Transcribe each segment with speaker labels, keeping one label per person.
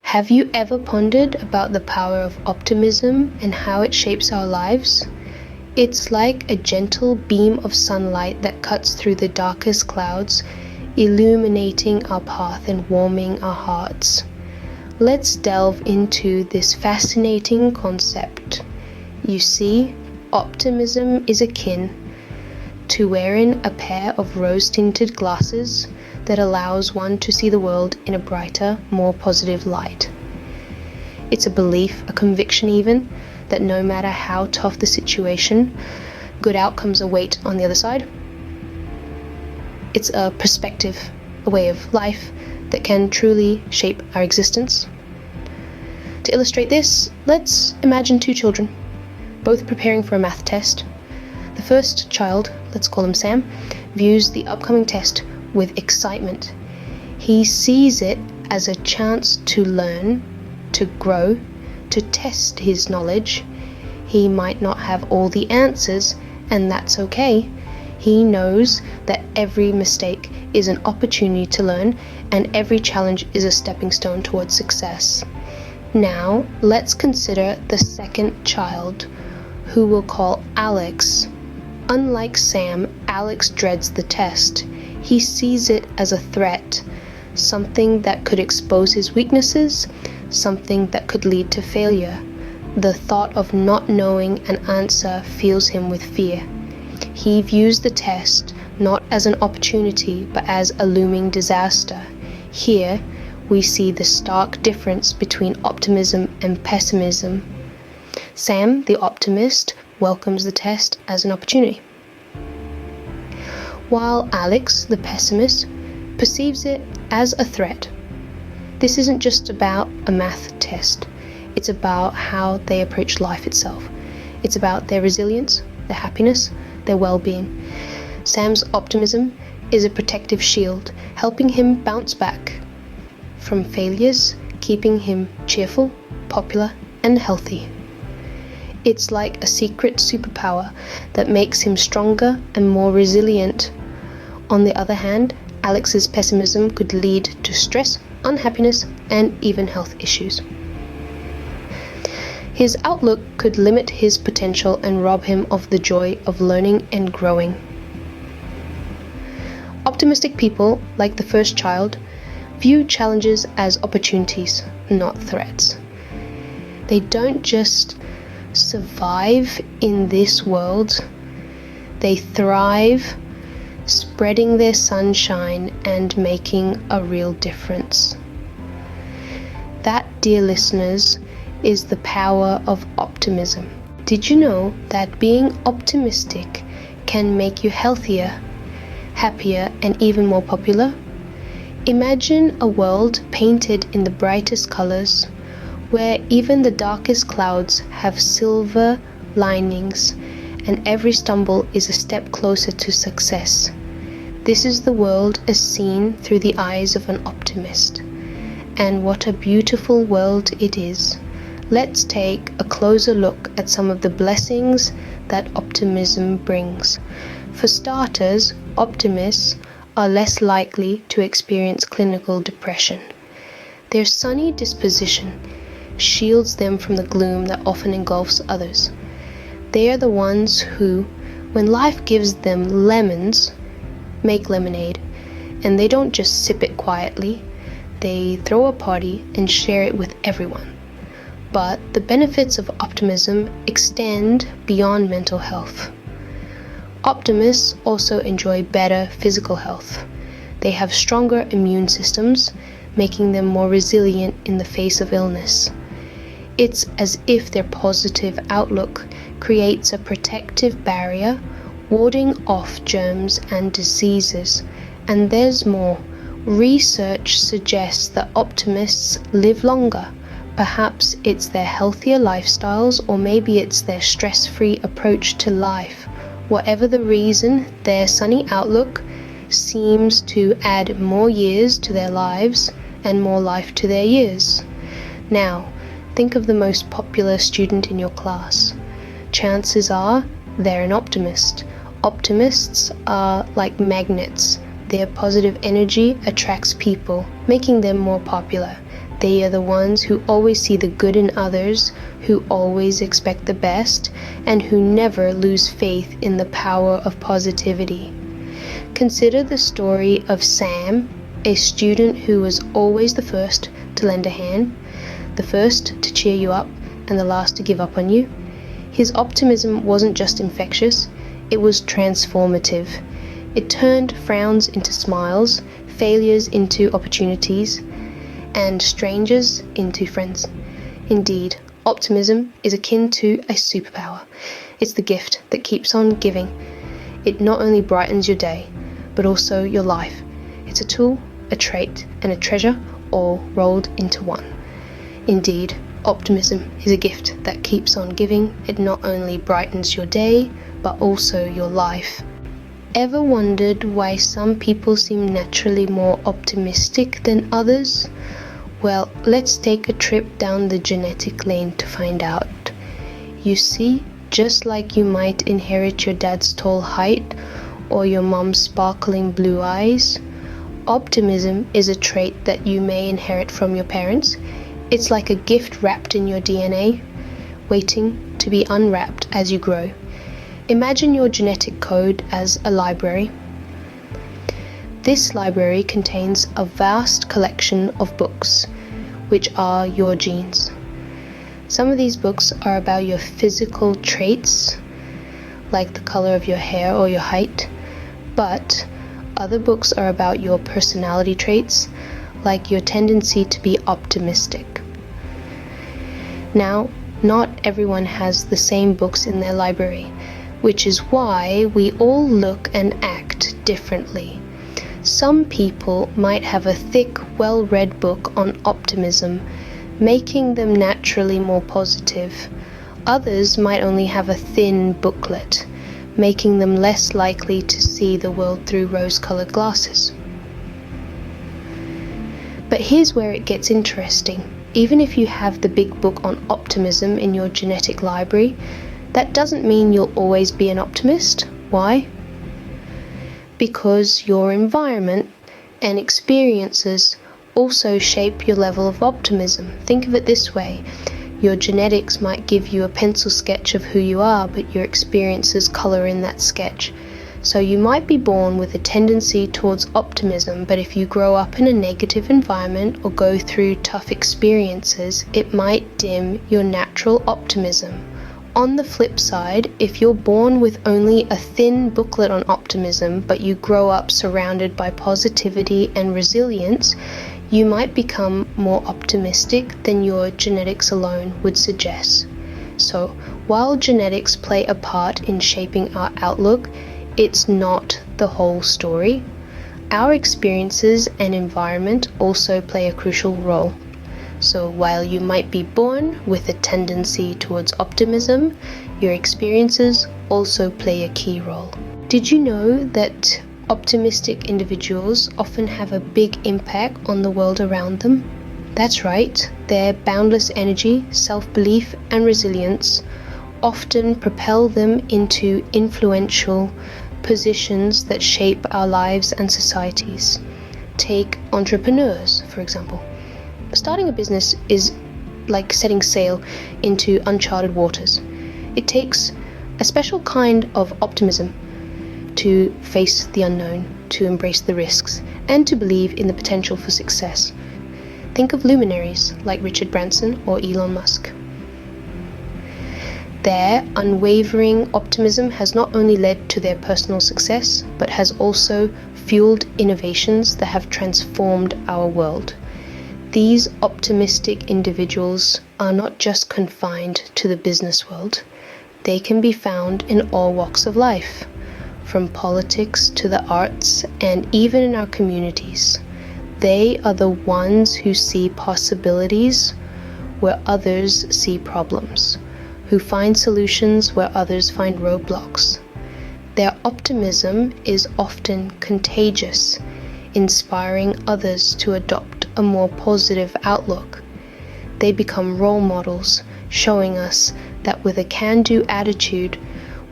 Speaker 1: Have you ever pondered about the power of optimism and how it shapes our lives? It's like a gentle beam of sunlight that cuts through the darkest clouds, illuminating our path and warming our hearts. Let's delve into this fascinating concept. You see, optimism is akin to wearing a pair of rose-tinted glasses that allows one to see the world in a brighter, more positive light. It's a belief, a conviction even, that no matter how tough the situation, good outcomes await on the other side. It's a perspective, a way of life that can truly shape our existence. To illustrate this, let's imagine two children, both preparing for a math test. The first child, let's call him Sam, views the upcoming test with excitement. He sees it as a chance to learn, to grow, to test his knowledge. He might not have all the answers, and that's okay. He knows that every mistake is an opportunity to learn, and every challenge is a stepping stone towards success. Now, let's consider the second child, who we'll call Alex. Unlike Sam, Alex dreads the test. He sees it as a threat, something that could expose his weaknesses, something that could lead to failure. The thought of not knowing an answer fills him with fear. He views the test not as an opportunity, but as a looming disaster. Here, we see the stark difference between optimism and pessimism. Sam, the optimist, welcomes the test as an opportunity, while Alex, the pessimist, perceives it as a threat. This isn't just about a math test. It's about how they approach life itself. It's about their resilience, their happiness, their well-being. Sam's optimism is a protective shield, helping him bounce back from failures, keeping him cheerful, popular, and healthy. It's like a secret superpower that makes him stronger and more resilient. On the other hand, Alex's pessimism could lead to stress, unhappiness, and even health issues. His outlook could limit his potential and rob him of the joy of learning and growing. Optimistic people, like the first child, view challenges as opportunities, not threats. They don't just survive in this world, they thrive, spreading their sunshine and making a real difference. That, dear listeners, is the power of optimism. Did you know that being optimistic can make you healthier, happier, and even more popular? Imagine a world painted in the brightest colors, where even the darkest clouds have silver linings, and every stumble is a step closer to success. This is the world as seen through the eyes of an optimist. And what a beautiful world it is. Let's take a closer look at some of the blessings that optimism brings. For starters, optimists are less likely to experience clinical depression. Their sunny disposition shields them from the gloom that often engulfs others. They are the ones who, when life gives them lemons, make lemonade, and they don't just sip it quietly, they throw a party and share it with everyone. But the benefits of optimism extend beyond mental health. Optimists also enjoy better physical health. They have stronger immune systems, making them more resilient in the face of illness. It's as if their positive outlook creates a protective barrier, warding off germs and diseases. And there's more. Research suggests that optimists live longer. Perhaps it's their healthier lifestyles, or maybe it's their stress-free approach to life. Whatever the reason, their sunny outlook seems to add more years to their lives and more life to their years. Now, think of the most popular student in your class. Chances are they're an optimist. Optimists are like magnets. Their positive energy attracts people, making them more popular. They are the ones who always see the good in others, who always expect the best, and who never lose faith in the power of positivity. Consider the story of Sam, a student who was always the first to lend a hand, the first to cheer you up, and the last to give up on you. His optimism wasn't just infectious, it was transformative. It turned frowns into smiles, failures into opportunities, and strangers into friends. Indeed, optimism is akin to a superpower. It's the gift that keeps on giving. It not only brightens your day, but also your life. It's a tool, a trait, and a treasure, all rolled into one. Indeed, optimism is a gift that keeps on giving. It not only brightens your day, but also your life. Ever wondered why some people seem naturally more optimistic than others? Well, let's take a trip down the genetic lane to find out. You see, just like you might inherit your dad's tall height or your mom's sparkling blue eyes, optimism is a trait that you may inherit from your parents. It's like a gift wrapped in your DNA, waiting to be unwrapped as you grow. Imagine your genetic code as a library. This library contains a vast collection of books, which are your genes. Some of these books are about your physical traits, like the color of your hair or your height, but other books are about your personality traits, like your tendency to be optimistic. Now, not everyone has the same books in their library, which is why we all look and act differently. Some people might have a thick, well-read book on optimism, making them naturally more positive. Others might only have a thin booklet, making them less likely to see the world through rose-colored glasses. But here's where it gets interesting. Even if you have the big book on optimism in your genetic library, that doesn't mean you'll always be an optimist. Why? Because your environment and experiences also shape your level of optimism. Think of it this way. Your genetics might give you a pencil sketch of who you are, but your experiences color in that sketch. So you might be born with a tendency towards optimism, but if you grow up in a negative environment or go through tough experiences, it might dim your natural optimism. On the flip side, if you're born with only a thin booklet on optimism, but you grow up surrounded by positivity and resilience, you might become more optimistic than your genetics alone would suggest. So, while genetics play a part in shaping our outlook, it's not the whole story. Our experiences and environment also play a crucial role. So while you might be born with a tendency towards optimism, your experiences also play a key role. Did you know that optimistic individuals often have a big impact on the world around them? That's right, their boundless energy, self-belief, and resilience often propel them into influential positions that shape our lives and societies. Take entrepreneurs, for example. Starting a business is like setting sail into uncharted waters. It takes a special kind of optimism to face the unknown, to embrace the risks, and to believe in the potential for success. Think of luminaries like Richard Branson or Elon Musk. Their unwavering optimism has not only led to their personal success, but has also fueled innovations that have transformed our world. These optimistic individuals are not just confined to the business world. They can be found in all walks of life, from politics to the arts and even in our communities. They are the ones who see possibilities where others see problems, who find solutions where others find roadblocks. Their optimism is often contagious, inspiring others to adopt a more positive outlook. They become role models, showing us that with a can-do attitude,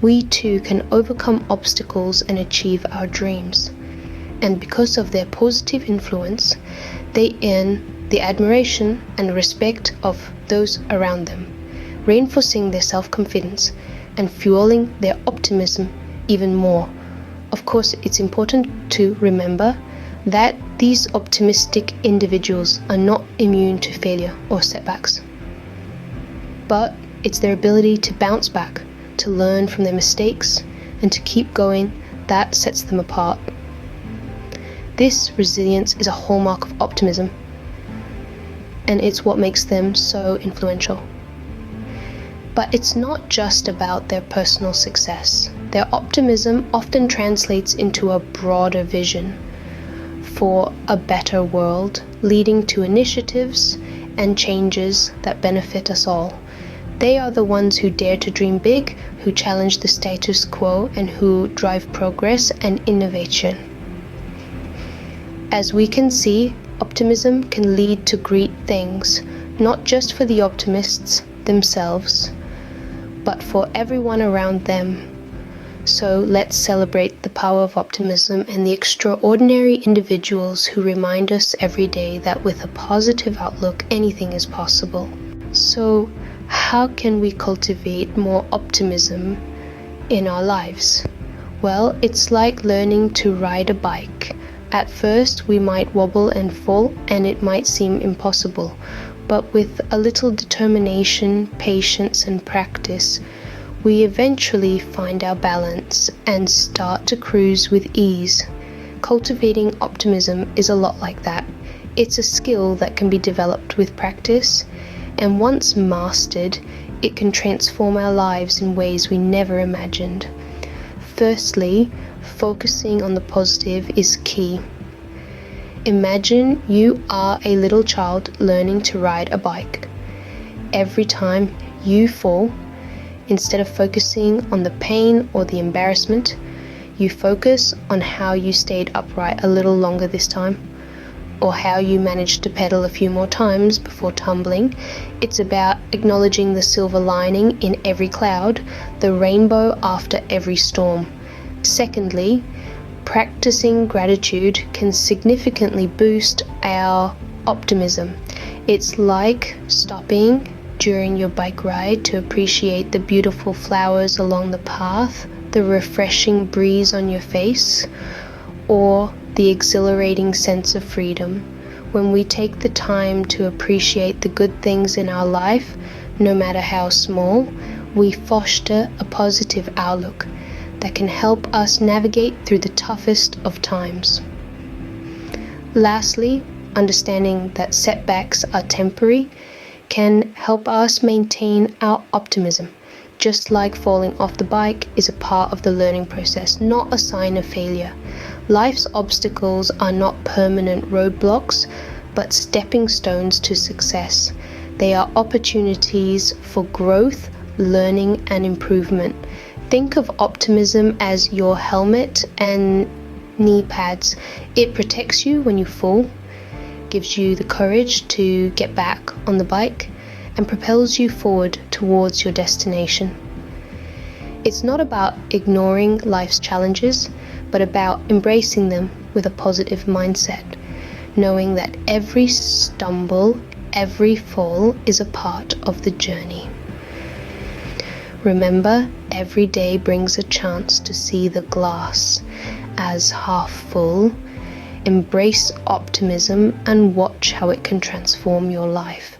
Speaker 1: we too can overcome obstacles and achieve our dreams. And because of their positive influence, they earn the admiration and respect of those around them, reinforcing their self-confidence and fueling their optimism even more. Of course, it's important to remember that these optimistic individuals are not immune to failure or setbacks, but it's their ability to bounce back, to learn from their mistakes, and to keep going that sets them apart. This resilience is a hallmark of optimism, and it's what makes them so influential. But it's not just about their personal success. Their optimism often translates into a broader vision for a better world, leading to initiatives and changes that benefit us all. They are the ones who dare to dream big, who challenge the status quo, and who drive progress and innovation. As we can see, optimism can lead to great things, not just for the optimists themselves, but for everyone around them. So let's celebrate the power of optimism and the extraordinary individuals who remind us every day that with a positive outlook, anything is possible. So, how can we cultivate more optimism in our lives? Well, it's like learning to ride a bike. At first, we might wobble and fall, and it might seem impossible. But with a little determination, patience, and practice, we eventually find our balance and start to cruise with ease. Cultivating optimism is a lot like that. It's a skill that can be developed with practice, and once mastered, it can transform our lives in ways we never imagined. Firstly, focusing on the positive is key. Imagine you are a little child learning to ride a bike. Every time you fall, instead of focusing on the pain or the embarrassment, you focus on how you stayed upright a little longer this time, or how you managed to pedal a few more times before tumbling. It's about acknowledging the silver lining in every cloud, the rainbow after every storm. Secondly, practicing gratitude can significantly boost our optimism. It's like stopping during your bike ride to appreciate the beautiful flowers along the path, the refreshing breeze on your face, or the exhilarating sense of freedom. When we take the time to appreciate the good things in our life, no matter how small, we foster a positive outlook that can help us navigate through the toughest of times. Lastly, understanding that setbacks are temporary can help us maintain our optimism. Just like falling off the bike is a part of the learning process, not a sign of failure. Life's obstacles are not permanent roadblocks, but stepping stones to success. They are opportunities for growth, learning, and improvement. Think of optimism as your helmet and knee pads. It protects you when you fall, gives you the courage to get back on the bike, and propels you forward towards your destination. It's not about ignoring life's challenges, but about embracing them with a positive mindset, knowing that every stumble, every fall is a part of the journey. Remember, every day brings a chance to see the glass as half full. Embrace optimism and watch how it can transform your life.